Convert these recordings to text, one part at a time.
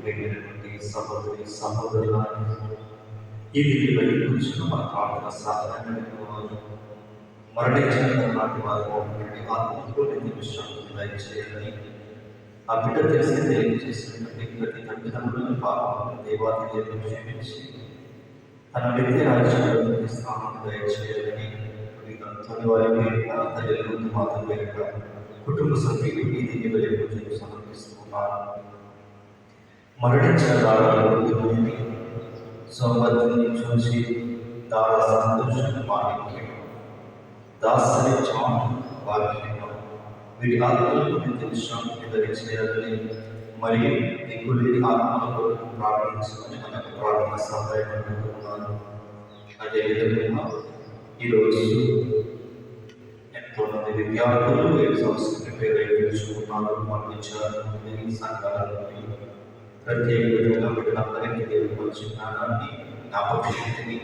ప్రేమైనటువంటి సహోదరి సహోదరుల ఈ దిగుపై కూర్చున్న మన ప్రార్థన సాధారణమైన వారు మరణించిన నాటి వారు ఆత్మతో విశ్రాంతి దయచేయాలని ఆ బిడ్డ తెలిసి తెలియజేసినటువంటి ప్రతి తల్లిదండ్రులను పాపం దేవాది దేవుడు క్షమించి తన వ్యక్తి రాజ్యంలో స్థానం దయచేయాలని తొలి వారి పేరుగా తల్లిదండ్రులు మాత్రం పేరుగా కుటుంబ సభ్యులు ఈ దిగుబడి పూజలు సమర్పిస్తున్నారు. మరణించిన దారులని సౌభద్రని చూసి దార సంతోషం మాణిక్యం దాసరి చాన్ భాగ్యం వీరి ఆత్మలకు నిత్య విశ్రాంతి దయచేయాలని మరియు దిగులు ఆత్మలకు ప్రార్థించమని మనకు ప్రార్థన సహాయం అందుకున్నాను. అదేవిధంగా ఈరోజు ఎంతోమంది విద్యార్థులు సంస్కృతి పేరు తెలుసుకున్నారు, పండించారు. సంఘాలని ప్రత్యేక విధంగా వీళ్ళందరికీ దేవుడు జ్ఞానాన్ని జ్ఞాపకశక్తిని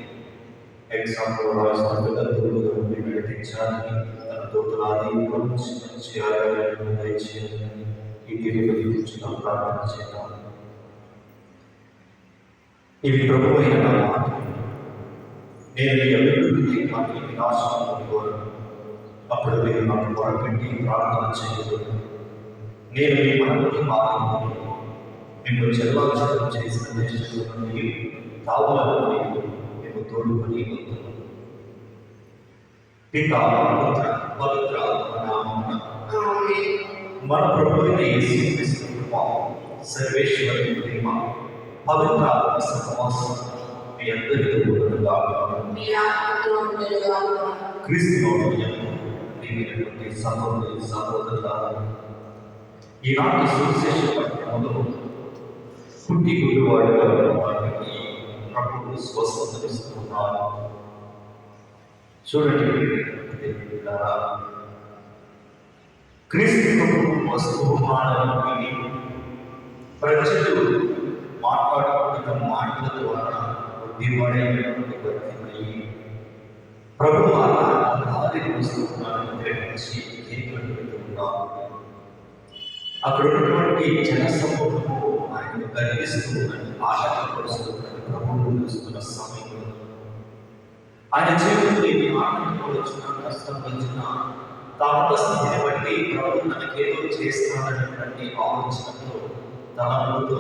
ఎగ్జాంపుల్ రాసినట్టుగా తోడుగా ఉండి నడిపించాలని తన తోటలాది మంచి ఆరోగ్యాలను దయచేయాలని ఈ దేవుడి గురించి ప్రార్థన చేద్దాం. ఇవి ప్రభు అయిన నా మాట. నేను మీ అభివృద్ధిని కానీ వినాశనాలను కోరను. అప్పుడు మీరు నాకు మొరపెట్టి ప్రార్థన చేయలేదు. నేను మీ మనకి మాత్రమే మిమ్మల్ని చెల్లాచెదరు చేసిన దేశంలో నుండి తావులను మేము తోడుకొని పితా పుత్ర పవిత్ర నామమున మన ప్రభు అయిన యేసుక్రీస్తు కృప, సర్వేశ్వరుని ప్రేమ, పవిత్ర ఆత్మ సహవాసం మీ అందరితో ఉండుగాక. క్రీస్తులోని ప్రియమైనటువంటి సహోదరి సహోదరులారా, ఈనాటి సువిశేష పట్టణంలో పుట్టి గుడివాడుగా వారికి ప్రభువు స్వస్థతనిస్తున్నారు. చూడండి, క్రీస్తు వస్తువుమానాన్ని ప్రజలు మాట్లాడుతున్న మాటల ద్వారా దివాడైనటువంటి వర్తిమయ్యి ప్రభు ఆది వస్తున్నారని గ్రహించి కేకలు పెడుతున్నారు. అక్కడ ఉన్నటువంటి జనసమూహము ఆయన గర్విస్తున్నది, ఆశపరుస్తున్నది ప్రభువు చూస్తున్న సమయంలో ఆయన జీవితంలో ఆనందం వచ్చిన కష్టం వచ్చిన తాను స్థితిని బట్టి ప్రభు తనకేదో చేస్తానన్నటువంటి ఆలోచనతో తనతో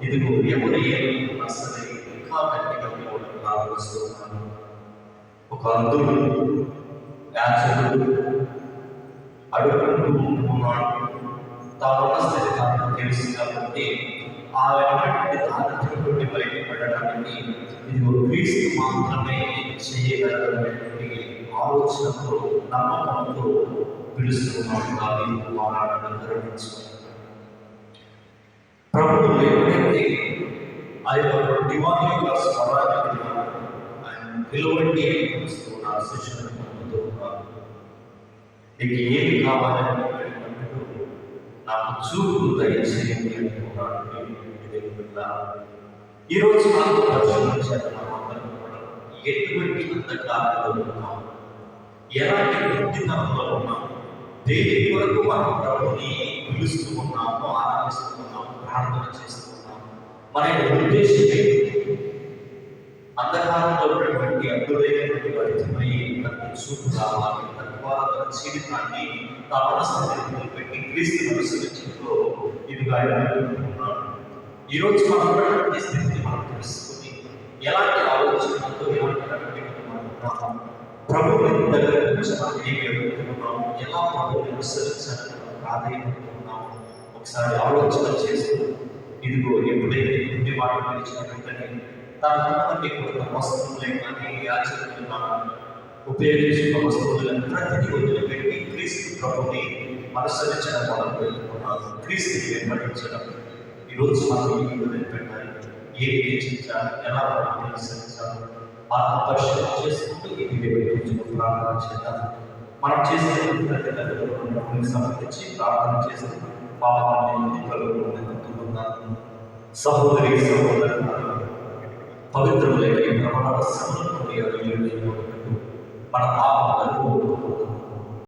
ఇదిగో ఎవరు ఏమన్నా సరే ఇంకా గట్టిగా ఆలోచిస్తున్నాను. ఒక అందుడు యాచకుడు అడుగుకుంటూ ఉంటున్నాడు. తాను స్థితి తనకు తెలుసు కాబట్టి ఆయనటువంటి దారిద్ర్యంలోకి బయటపడడానికి ఇదిగో క్రీస్తు మాత్రమే చేయగలగటువంటి ఆలోచనతో నమ్మకంతో పిలుస్తున్నాడు. దావీదు మాట్లాడడం గ్రహించుకున్నాడు. ప్రభువు ఎప్పుడైతే ఆ యొక్క దివాన్ యొక్క స్వరాన్ని ఆయన పిలువండి పిలుస్తున్నారు, శిష్యులను పొందుతూ ఉన్నారు. నీకు ఏమి కావాలని నాకు చూపు దయచేయండి అనుకున్నాడు. ఈరోజు నాకు పరిశీలించారు. ఎటువంటి అంధకారంలో ఉన్నాం, ఎలాంటి వృత్తితనంలో ఉన్నాం, దేని కొరకు మనం ప్రభుని పిలుస్తూ ఉన్నాము, ఆరాధిస్తున్నాము, ప్రార్థన చేస్తున్నాము. మన ఉద్దేశమే అంధకారంలో ఉన్నటువంటి అద్భుతమైనటువంటి పరిచయమై తనకు చూపు కావాలి, తద్వారా తన జీవితాన్ని తన మనసుని పెట్టి క్రీస్తు అనుసరించడంలో ఇదిగా ఉన్నాడు. ఈరోజు మనం ఉన్నటువంటి స్థితిని మనం తెలుసుకుని ఎలాంటి ఆలోచనలతో ఎలాంటి ప్రభుత్వం దగ్గర నుంచి మనం ఏమి ఎదుర్కొన్నాము, ఎలా ప్రభుత్వం అనుసరించాలని ప్రాధాన్యపడుతున్నాము ఒకసారి ఆలోచన చేస్తూ ఇదిగో ఎప్పుడైతే ఇంటి మాట పిలిచిన వెంటనే తనకున్నటువంటి కొత్త వస్తువులే కానీ యాచకులు ఉపయోగించిన వస్తువులను ప్రతిదీ వదిలిపెట్టి క్రీస్తు ప్రభుని అనుసరించడం మనం పెట్టుకున్నాము. క్రీస్తుని వెంబడించడం. ఈరోజు మనం ఈ వదిలిపెట్టాలి. ఏమి నేర్చించాలి, ఎలా మనం అనుసరించాలి, ఆత్మపరిశీలన చేసుకుంటూ ఇది వెంబడించుకుని ప్రార్థన చేద్దాం. మనం చేసే సమర్పించి ప్రార్థన చేస్తూ పాపాన్ని కలుగుతున్నాం. సహోదరి సహోదరులు, పవిత్రులైన మన పాపాలను